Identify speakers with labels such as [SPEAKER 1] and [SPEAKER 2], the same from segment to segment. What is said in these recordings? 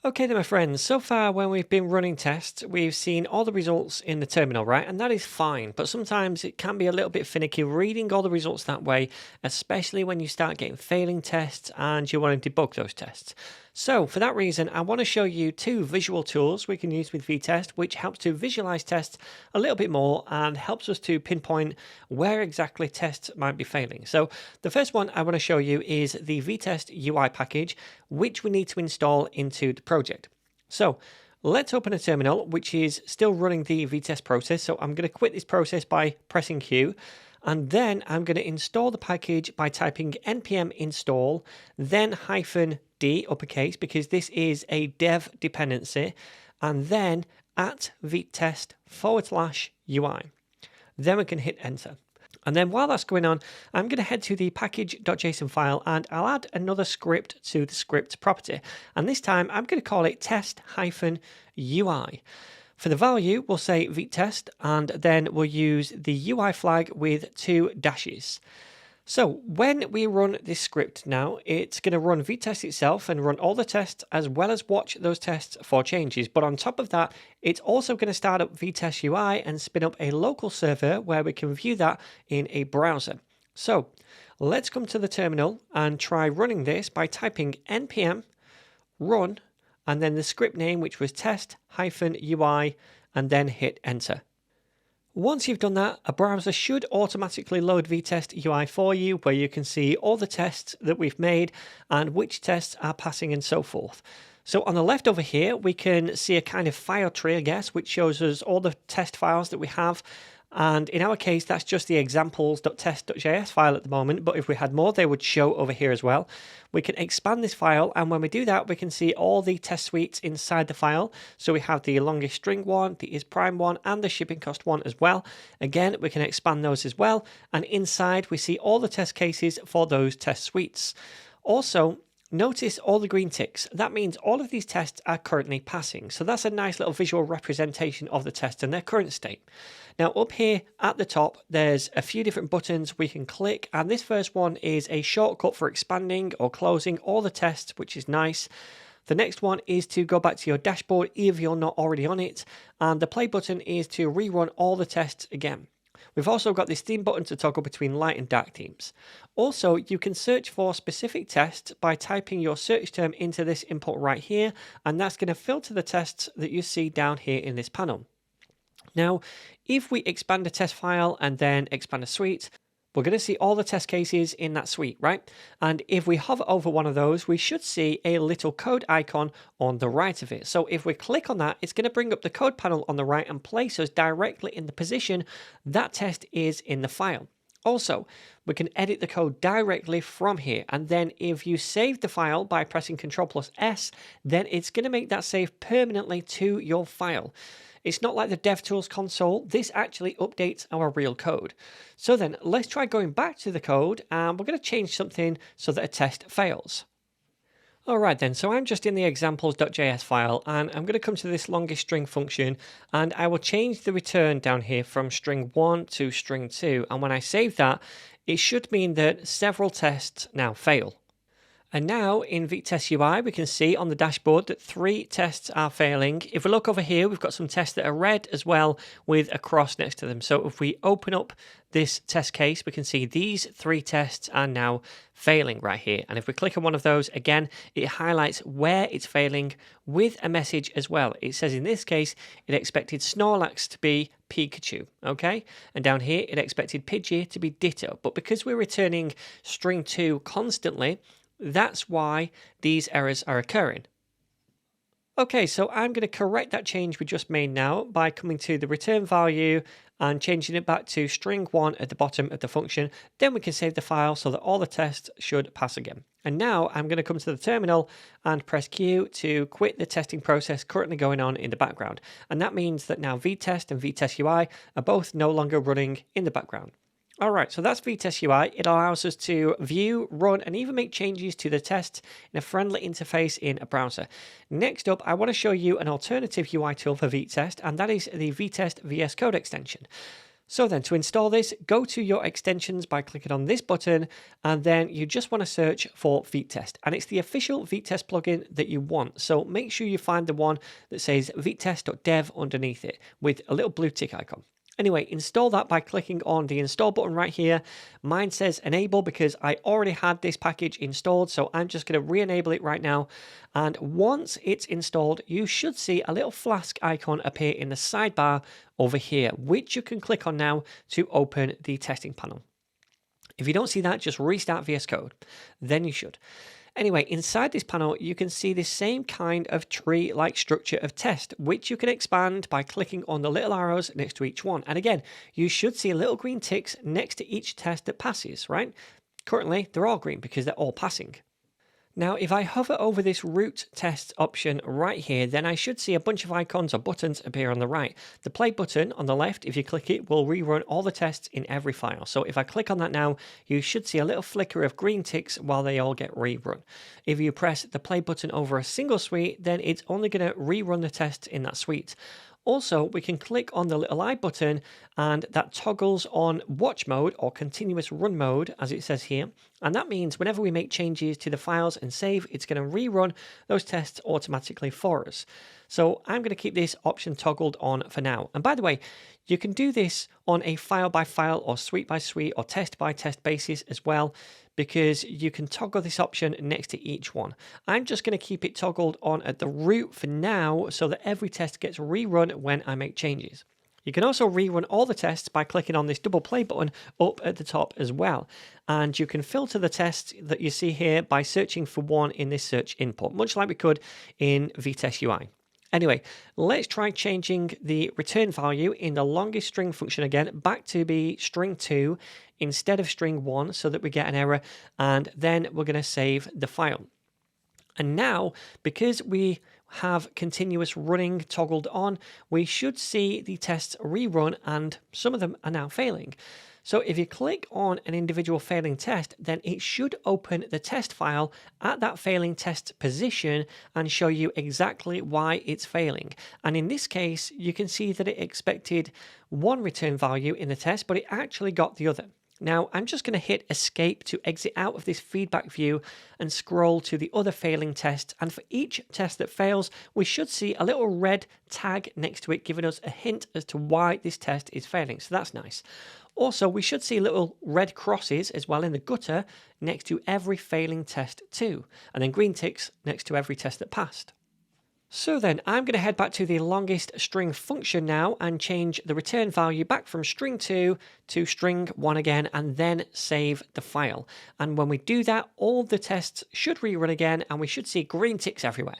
[SPEAKER 1] Okay then my friends, so far when we've been running tests, we've seen all the results in the terminal, right? And that is fine, but sometimes it can be a little bit finicky reading all the results that way, especially when you start getting failing tests and you want to debug those tests. So for that reason, I want to show you two visual tools we can use with Vitest, which helps to visualize tests a little bit more and helps us to pinpoint where exactly tests might be failing. So the first one I want to show you is the Vitest UI package, which we need to install into the project. So let's open a terminal, which is still running the Vitest process. So I'm going to quit this process by pressing Q. And then I'm going to install the package by typing npm install, then -d uppercase, because this is a dev dependency, and then @vitest/UI. Then we can hit enter. And then while that's going on, I'm going to head to the package.json file and I'll add another script to the script property. And this time I'm going to call it test-UI. For the value, we'll say Vitest, and then we'll use the UI flag with 2 dashes. So when we run this script now, it's going to run Vitest itself and run all the tests as well as watch those tests for changes. But on top of that, it's also going to start up Vitest UI and spin up a local server where we can view that in a browser. So let's come to the terminal and try running this by typing npm run and then the script name, which was test-UI, and then hit enter. Once you've done that, a browser should automatically load Vitest UI for you, where you can see all the tests that we've made and which tests are passing and so forth. So on the left over here, we can see a kind of file tree, I guess, which shows us all the test files that we have. And in our case, that's just the examples.test.js file at the moment, but if we had more, they would show over here as well. We can expand this file, and when we do that, we can see all the test suites inside the file. So we have the longest string one, the isPrime one, and the shipping cost one as well. Again, we can expand those as well, and inside we see all the test cases for those test suites. Also, notice all the green ticks. That means all of these tests are currently passing. So that's a nice little visual representation of the test and their current state. Now up here at the top, there's a few different buttons we can click. And this first one is a shortcut for expanding or closing all the tests, which is nice. The next one is to go back to your dashboard if you're not already on it. And the play button is to rerun all the tests again. We've also got this theme button to toggle between light and dark themes. Also, you can search for specific tests by typing your search term into this input right here, and that's going to filter the tests that you see down here in this panel. Now, if we expand a test file and then expand a suite, we're going to see all the test cases in that suite, right? And if we hover over one of those, we should see a little code icon on the right of it. So if we click on that, it's going to bring up the code panel on the right and place us directly in the position that test is in the file. Also, we can edit the code directly from here. And then if you save the file by pressing Ctrl+S, then it's going to make that save permanently to your file. It's not like the DevTools console. This actually updates our real code. So then let's try going back to the code, and we're going to change something so that a test fails. All right then, so I'm just in the examples.js file, and I'm going to come to this longest string function, and I will change the return down here from string 1 to string 2. And when I save that, it should mean that several tests now fail. And now in Vitest UI, we can see on the dashboard that 3 tests are failing. If we look over here, we've got some tests that are red as well with a cross next to them. So if we open up this test case, we can see these 3 tests are now failing right here. And if we click on one of those, again, it highlights where it's failing with a message as well. It says in this case, it expected Snorlax to be Pikachu, okay? And down here, it expected Pidgey to be Ditto. But because we're returning string 2 constantly, that's why these errors are occurring. Okay, so I'm going to correct that change we just made now by coming to the return value and changing it back to string 1 at the bottom of the function. Then we can save the file so that all the tests should pass again. And now I'm going to come to the terminal and press Q to quit the testing process currently going on in the background. And that means that now Vitest and Vitest UI are both no longer running in the background. All right, so that's Vitest UI. It allows us to view, run, and even make changes to the tests in a friendly interface in a browser. Next up, I want to show you an alternative UI tool for Vitest, and that is the Vitest VS Code extension. So then to install this, go to your extensions by clicking on this button, and then you just want to search for Vitest. And it's the official Vitest plugin that you want. So make sure you find the one that says Vitest.dev underneath it with a little blue tick icon. Anyway, install that by clicking on the install button right here. Mine says enable because I already had this package installed, so I'm just going to re-enable it right now. And once it's installed, you should see a little Flask icon appear in the sidebar over here, which you can click on now to open the testing panel. If you don't see that, just restart VS Code. Then you should. Anyway, inside this panel, you can see the same kind of tree-like structure of test, which you can expand by clicking on the little arrows next to each one. And again, you should see little green ticks next to each test that passes, right? Currently, they're all green because they're all passing. Now, if I hover over this root test option right here, then I should see a bunch of icons or buttons appear on the right. The play button on the left, if you click it, will rerun all the tests in every file. So if I click on that now, you should see a little flicker of green ticks while they all get rerun. If you press the play button over a single suite, then it's only going to rerun the tests in that suite. Also, we can click on the little I button and that toggles on watch mode or continuous run mode, as it says here. And that means whenever we make changes to the files and save, it's going to rerun those tests automatically for us. So I'm going to keep this option toggled on for now. And by the way, you can do this on a file by file or suite by suite or test by test basis as well, because you can toggle this option next to each one. I'm just going to keep it toggled on at the root for now so that every test gets rerun when I make changes. You can also rerun all the tests by clicking on this double play button up at the top as well. And you can filter the tests that you see here by searching for one in this search input, much like we could in Vitest UI. Anyway, let's try changing the return value in the longest string function again back to be string 2 instead of string 1 so that we get an error, and then we're going to save the file. And now, because we have continuous running toggled on, we should see the tests rerun, and some of them are now failing. So if you click on an individual failing test, then it should open the test file at that failing test position and show you exactly why it's failing. And in this case, you can see that it expected one return value in the test, but it actually got the other. Now, I'm just going to hit escape to exit out of this feedback view and scroll to the other failing test. And for each test that fails, we should see a little red tag next to it, giving us a hint as to why this test is failing. So that's nice. Also, we should see little red crosses as well in the gutter next to every failing test too, and then green ticks next to every test that passed. So then I'm going to head back to the longest string function now and change the return value back from string 2 to string 1 again, and then save the file. And when we do that, all the tests should rerun again and we should see green ticks everywhere.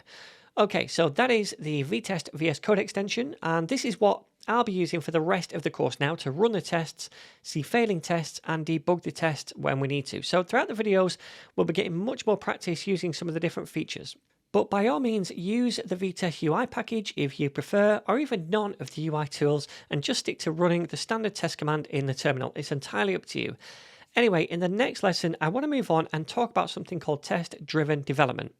[SPEAKER 1] Okay, so that is the Vitest VS Code extension, and this is what I'll be using for the rest of the course now to run the tests, see failing tests, and debug the tests when we need to. So throughout the videos, we'll be getting much more practice using some of the different features. But by all means, use the Vitest UI package if you prefer, or even none of the UI tools, and just stick to running the standard test command in the terminal. It's entirely up to you. Anyway, in the next lesson, I want to move on and talk about something called test-driven development.